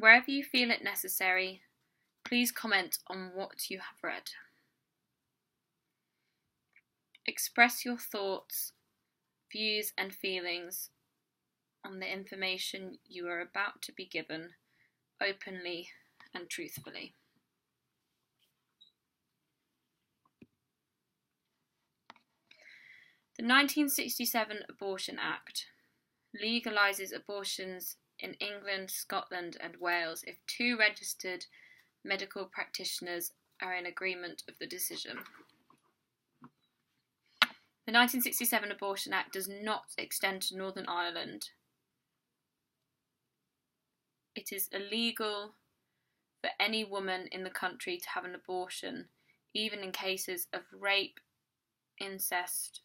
Wherever you feel it necessary, please comment on what you have read. Express your thoughts, views and feelings on the information you are about to be given openly and truthfully. The 1967 Abortion Act legalises abortions in England, Scotland and Wales if 2 registered medical practitioners are in agreement of the decision. The 1967 Abortion Act does not extend to Northern Ireland. It is illegal for any woman in the country to have an abortion, even in cases of rape, incest,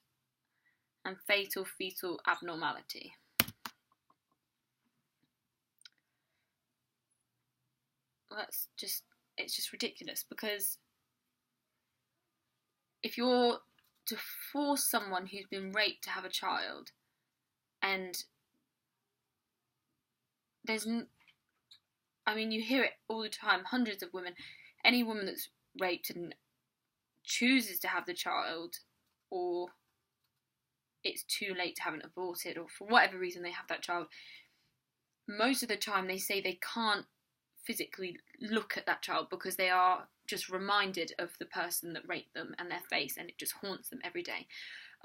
and fatal fetal abnormality. It's just ridiculous, because if you're to force someone who's been raped to have a child, and you hear it all the time, hundreds of women, any woman that's raped and chooses to have the child, or it's too late to have it aborted, or for whatever reason they have that child, most of the time they say they can't physically look at that child because they are just reminded of the person that raped them and their face, and it just haunts them every day.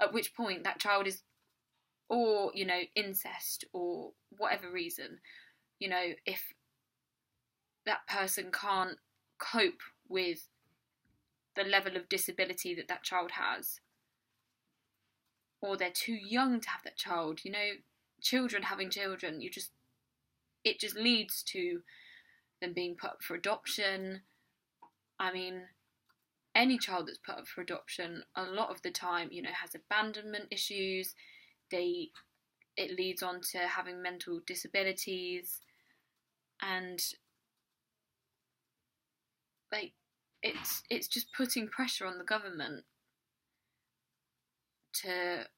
At which point that child is, or, incest, or whatever reason, if that person can't cope with the level of disability that child has, or they're too young to have that child, children having children, it just leads to them being put up for adoption. Any child that's put up for adoption, a lot of the time, has abandonment issues. It leads on to having mental disabilities, and it's just putting pressure on the government to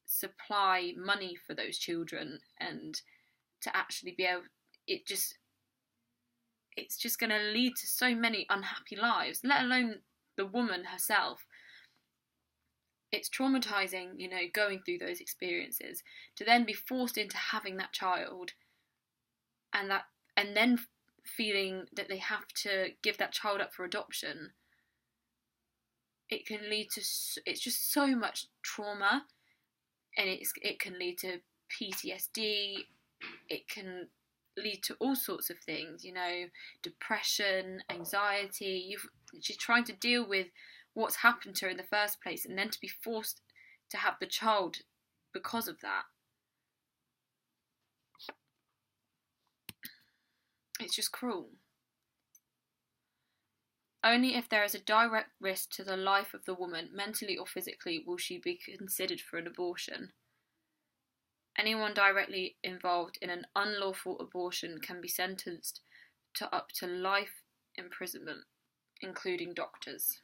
supply money for those children, and to actually be able, it's just going to lead to so many unhappy lives, let alone the woman herself. It's traumatising, going through those experiences, to then be forced into having that child, and then feeling that they have to give that child up for adoption. It can lead to, it's just so much trauma, and it can lead to PTSD. It can lead to all sorts of things, depression, anxiety. She's trying to deal with what's happened to her in the first place, and then to be forced to have the child because of that. It's just cruel. Only if there is a direct risk to the life of the woman, mentally or physically, will she be considered for an abortion. Anyone directly involved in an unlawful abortion can be sentenced to up to life imprisonment, including doctors.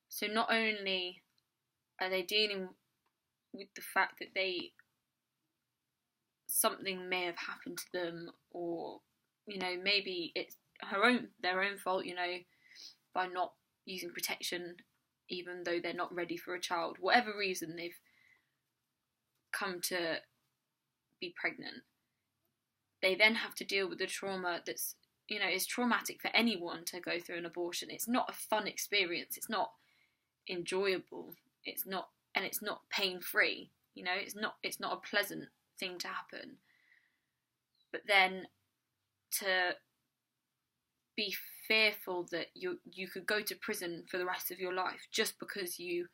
So not only are they dealing with the fact that something may have happened to them, or maybe it's their own fault, by not using protection, even though they're not ready for a child, whatever reason they've come to be pregnant. They then have to deal with the trauma that's, is traumatic for anyone to go through an abortion. It's not a fun experience. It's not enjoyable. It's not pain-free. It's not a pleasant thing to happen. But then to be fearful that you could go to prison for the rest of your life just because you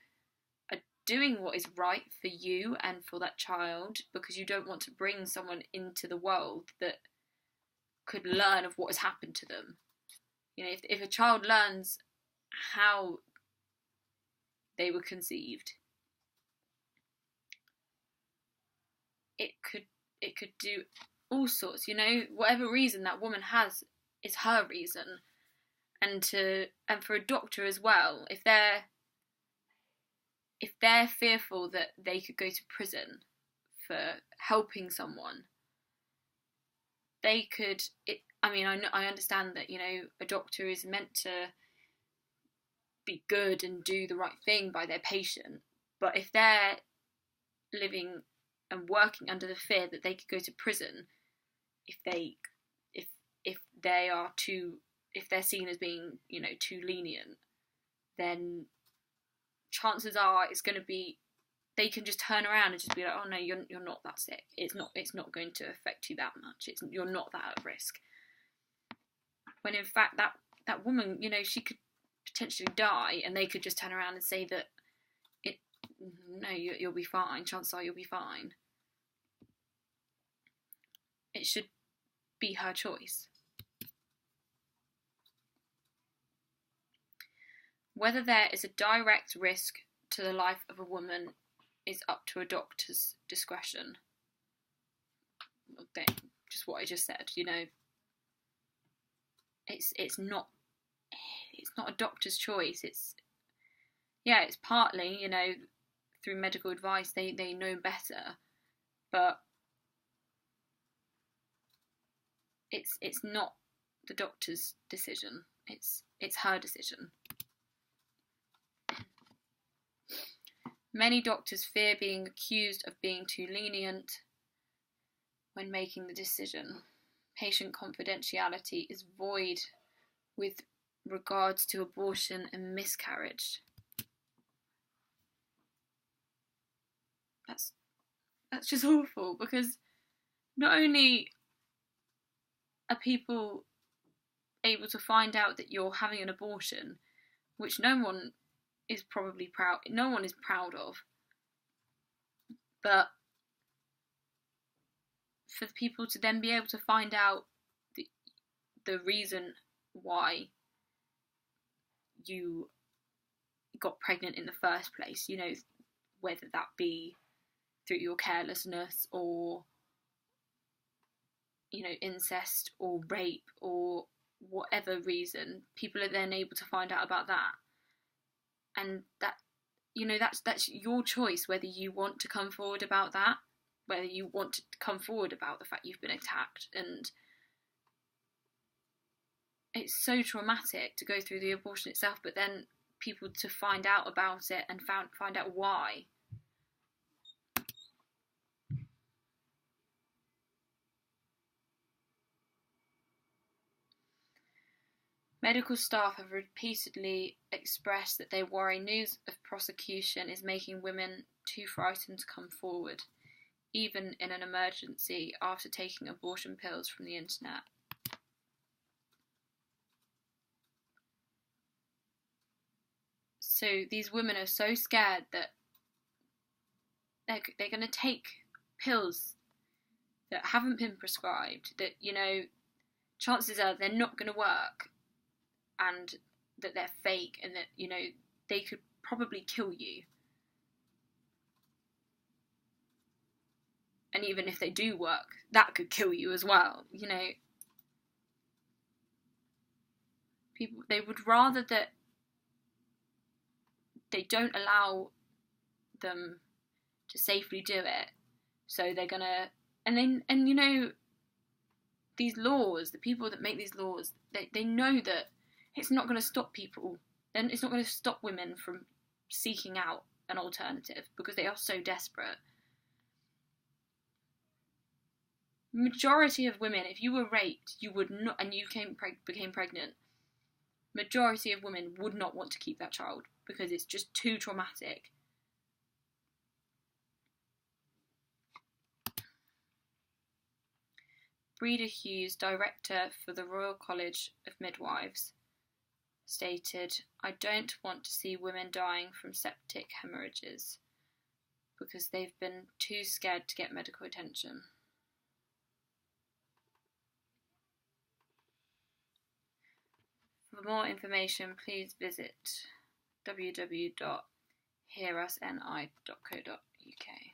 are doing what is right for you and for that child, because you don't want to bring someone into the world that could learn of what has happened to them. If a child learns how they were conceived, it could do all sorts, whatever reason that woman has is her reason. And for a doctor as well, if they're fearful that they could go to prison for helping someone, they could. I understand that a doctor is meant to be good and do the right thing by their patient, but if they're living and working under the fear that they could go to prison if they are too, if they're seen as being too lenient, then chances are it's going to be, they can just turn around and just be like, oh no, you're not that sick. It's not going to affect you that much. You're not that at risk. When in fact that woman, she could potentially die, and they could just turn around and say that you'll be fine. Chances are you'll be fine. It should be her choice. Whether there is a direct risk to the life of a woman is up to a doctor's discretion. Okay, just what I just said, It's not a doctor's choice. It's partly, through medical advice, they know better, but it's not the doctor's decision. It's her decision. Many doctors fear being accused of being too lenient when making the decision. Patient confidentiality is void with regards to abortion and miscarriage. That's just awful, because not only are people able to find out that you're having an abortion, which no one is proud of, but for people to then be able to find out the reason why you got pregnant in the first place, whether that be through your carelessness or incest or rape or whatever reason, people are then able to find out about that. And that, that's your choice, whether you want to come forward about that, whether you want to come forward about the fact you've been attacked. And it's so traumatic to go through the abortion itself, but then people to find out about it and find out why. Medical staff have repeatedly expressed that they worry news of prosecution is making women too frightened to come forward, even in an emergency, after taking abortion pills from the internet. So these women are so scared that they're going to take pills that haven't been prescribed, that, chances are they're not going to work, and that they're fake, and that, they could probably kill you. And even if they do work, that could kill you as well, People, they would rather that they don't allow them to safely do it. So they're gonna, these laws, the people that make these laws, they know that it's not going to stop people, then it's not going to stop women from seeking out an alternative, because they are so desperate. Majority of women, if you were raped, you would not, and you became pregnant, majority of women would not want to keep that child, because it's just too traumatic. Breda Hughes, director for the Royal College of Midwives, stated, "I don't want to see women dying from septic hemorrhages because they've been too scared to get medical attention." For more information, please visit www.hearusni.co.uk.